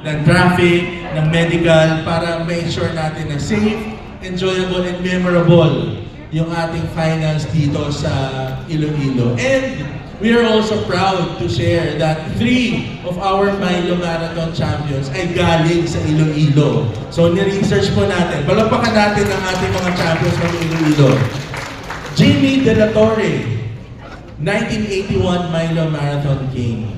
ng traffic, ng medical, para make sure natin na safe, enjoyable, and memorable yung ating finals dito sa Iloilo. And we are also proud to share that 3 of our Milo Marathon champions ay galing sa Iloilo. So, ni-research po natin. Palakpakan natin ang ating mga champions ng Iloilo. Jimmy De La Torre, 1981 Milo Marathon King.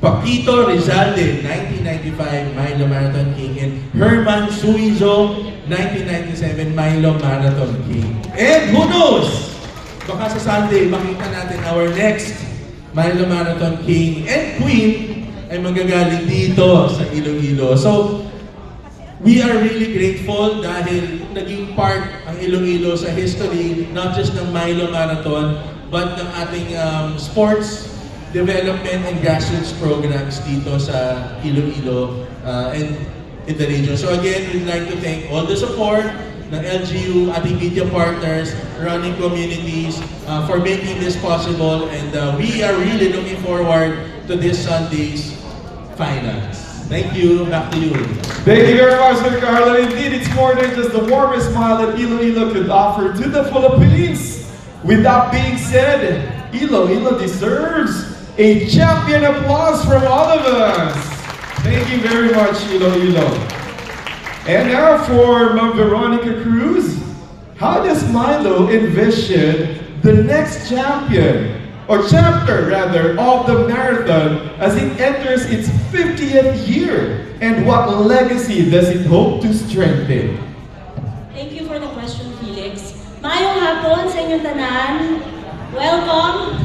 Paquito Rizalde, 1995 Milo Marathon King. And Herman Suizo, 1997 Milo Marathon King. And who knows? Baka sa Sunday, makita natin our next Milo Marathon King and Queen ay magagaling dito sa Iloilo. So, we are really grateful dahil naging part ang Iloilo sa history, not just ng Milo Marathon, but ng ating sports development and grassroots programs dito sa Iloilo and in the region. So again, we'd like to thank all the support ng LGU, ating media partners, running communities for making this possible, and we are really looking forward to this Sunday's finals. Thank you. Back to you. Thank you very much, Sir Carlo. Indeed, it's more than just the warmest smile that Iloilo could offer to the Philippines. With that being said, Iloilo deserves a champion applause from all of us. Thank you very much, Iloilo. And now for Ma'am Veronica Cruz. How does Milo envision the next champion, or chapter rather, of the marathon as it enters its 50th year? And what legacy does it hope to strengthen? Thank you for the question, Felix. Maayong hapon sa inyong tanan. Welcome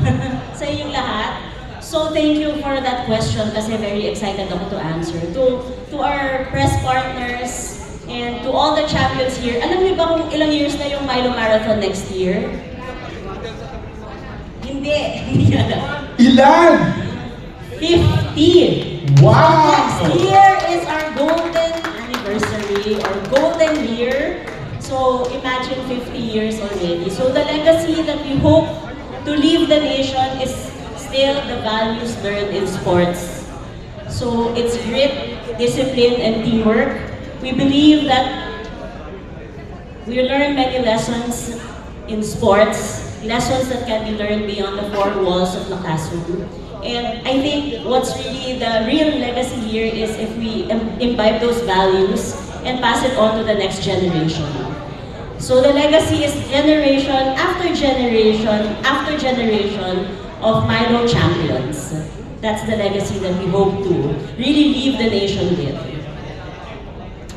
sa inyong lahat. So thank you for that question kasi very excited ako to answer. To our press partners and to all the champions here, alam niyo ba kung ilang years na yung Milo Marathon next year? Hindi alam. Ilan? 50! Wow! Next year is our golden anniversary or golden year. So imagine 50 years already. So the legacy that we hope to leave the nation is still the values learned in sports. So it's grit, discipline, and teamwork. We believe that we learn many lessons in sports, lessons that can be learned beyond the four walls of the classroom. And I think what's really the real legacy here is if we imbibe those values and pass it on to the next generation. So the legacy is generation after generation after generation of Milo champions. That's the legacy that we hope to really leave the nation with.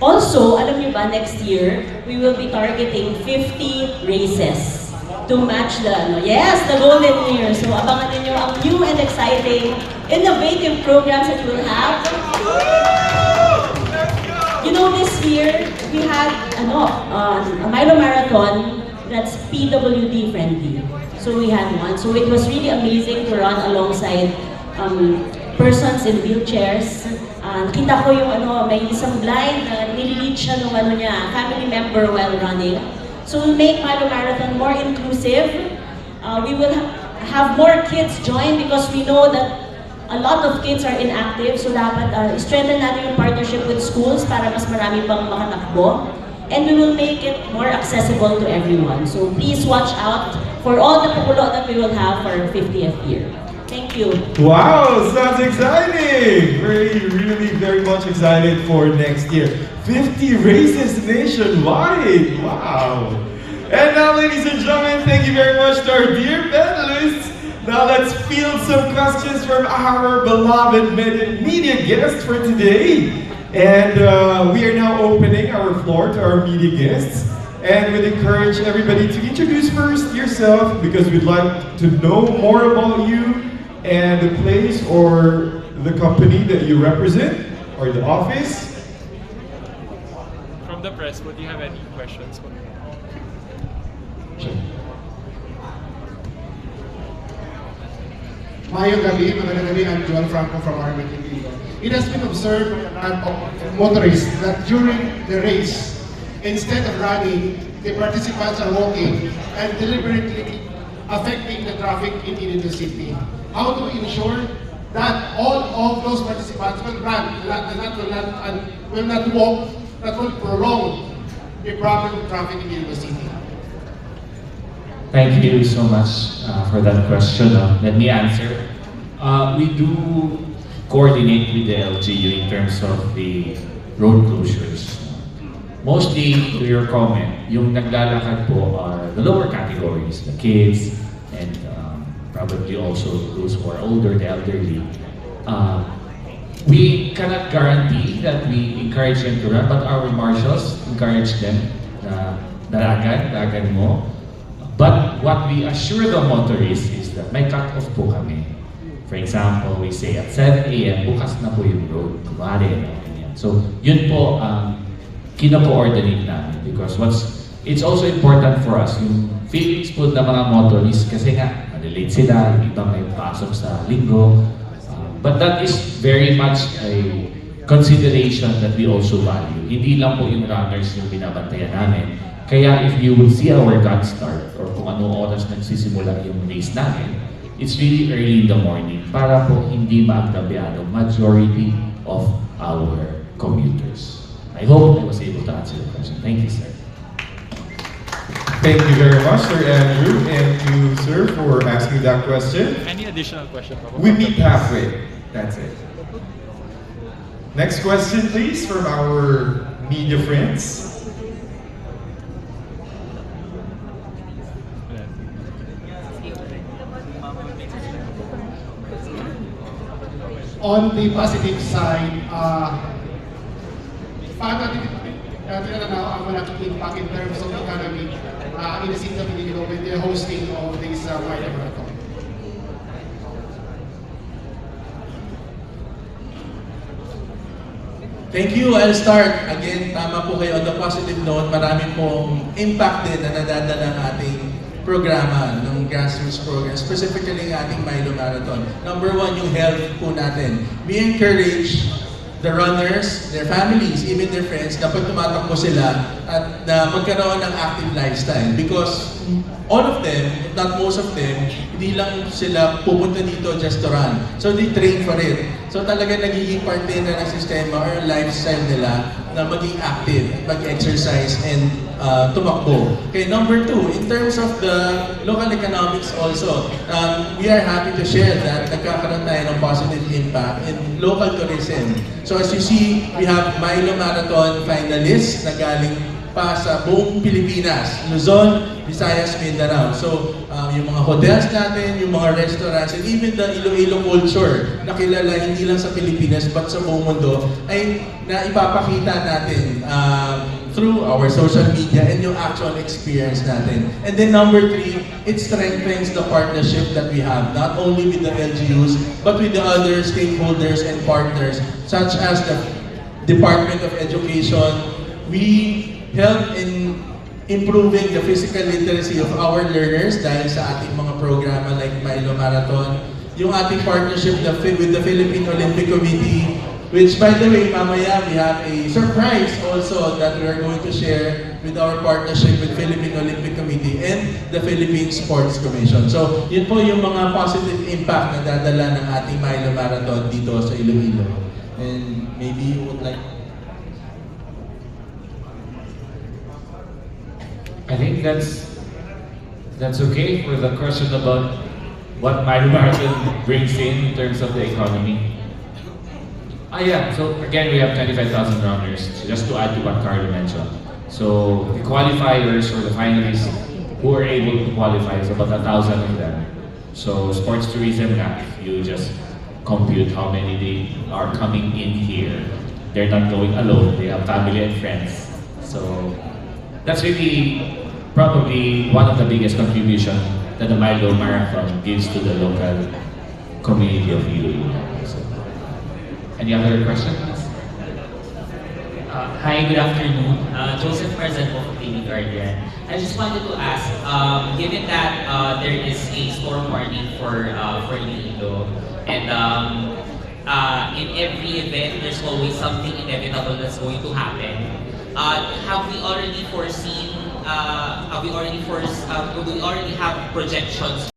Also, alam niyo ba, next year, we will be targeting 50 races to match the, the golden year. So abangan niyo ang new and exciting, innovative programs that we'll have. You know, this year, we had a Milo Marathon that's PWD friendly. So we had one. So it was really amazing to run alongside persons in wheelchairs. Nakita ko yung may isang blind na nililead siya ng family member while running. So we make Milo Marathon more inclusive. We will have more kids join because we know that a lot of kids are inactive. So dapat strengthen natin yung partnership with schools para mas marami pang makatakbo. And we will make it more accessible to everyone. So please watch out for all the pukulo that we will have for our 50th year. Thank you. Wow, sounds exciting! Really very much excited for next year. 50 races nationwide! Wow! And now, ladies and gentlemen, thank you very much to our dear panelists. Now let's field some questions from our beloved media guests for today. And we are now opening our floor to our media guests. And we'd encourage everybody to introduce first yourself because we'd like to know more about you and the place or the company that you represent or the office. From the press, would you have any questions? Mayong gabi, magandang gabi. I'm Joel Franco from Arbit Iloilo. It has been observed of motorists that during the race, instead of running, the participants are walking and deliberately affecting the traffic in Iloilo City. How to ensure that all of those participants will run, will not walk, that will prolong the problem of traffic in Iloilo City. Thank you so much for that question. Let me answer. We do coordinate with the LGU in terms of the road closures. Mostly, to your comment, yung naglalakad po are the lower categories, the kids, and probably also those who are older, the elderly. We cannot guarantee that we encourage them to run, but our marshals encourage them na dalagan mo. But what we assure the motorists is that may cut-off po kami. For example, we say at 7 a.m. bukas na po yung road. Kumari, ganyan. So, yun po ang kino-coordinate namin because it's also important for us yung feelings po ng mga motorists kasi nga, malilate sila, yung iba may pasok sa linggo. But that is very much a consideration that we also value. Hindi lang po yung runners yung binabantayan namin. Kaya if you will see our gun start or kung anong oras nagsisimula yung race namin, it's really early in the morning para po hindi maagtabiado majority of our commuters. I hope I was able to answer the question. Thank you, sir. Thank you very much, Sir Andrew, and you, sir, for asking that question. Any additional question? We meet halfway. That's it. Next question, please, from our media friends. On the positive side, paano natin ang malaking impact in terms of economy in the city of Iloilo with the hosting of this Milo Marathon? Thank you. I'll start. Again, tama po kayo on the positive note. Marami pong impact din na nadadala ng ating programa, ng grassroots program, specifically ng ating Milo Marathon. Number one, yung health po natin. We encourage the runners, their families, even their friends, dapat tumatakbo sila at na magkaroon ng active lifestyle because all of them, if not most of them, hindi lang sila pupunta dito just to run. So they train for it. So talaga nagiging parte na ng sistema or lifestyle nila na maging active, mag-exercise and tumakbo. Okay, number two, in terms of the local economics also, we are happy to share that nagkakaroon tayo ng positive impact in local tourism. So as you see, we have Milo Marathon finalists na galing pa sa buong Pilipinas, Luzon, Visayas, Mindanao. So, yung mga hotels natin, yung mga restaurants, and even the Iloilo culture na kilala hindi lang sa Pilipinas but sa buong mundo ay naipapakita natin through our social media and yung actual experience natin. And then number three, it strengthens the partnership that we have, not only with the LGUs, but with the other stakeholders and partners, such as the Department of Education. We help in improving the physical literacy of our learners dahil sa ating mga programa like Milo Marathon. Yung ating partnership with the Philippine Olympic Committee, which by the way, mamaya we have a surprise also that we are going to share with our partnership with Philippine Olympic Committee and the Philippine Sports Commission. So, yun po yung mga positive impact na dadala ng ating Milo Marathon dito sa Iloilo. And maybe you would like... I think that's okay for the question about what Milo Marathon brings in terms of the economy. Yeah, so again, we have 25,000 runners, so just to add to what Carlo mentioned. So the qualifiers or the finalists who are able to qualify is about 1,000 of them. So sports tourism, if you just compute how many they are coming in here, they're not going alone, they have family and friends. So that's really probably one of the biggest contribution that the Milo Marathon gives to the local community of Iloilo. So, any other questions? Hi, good afternoon. Joseph Marzano from TV Guardian. I just wanted to ask, given that there is a storm warning for Iloilo, and in every event there's always something inevitable that's going to happen. Have we already have projections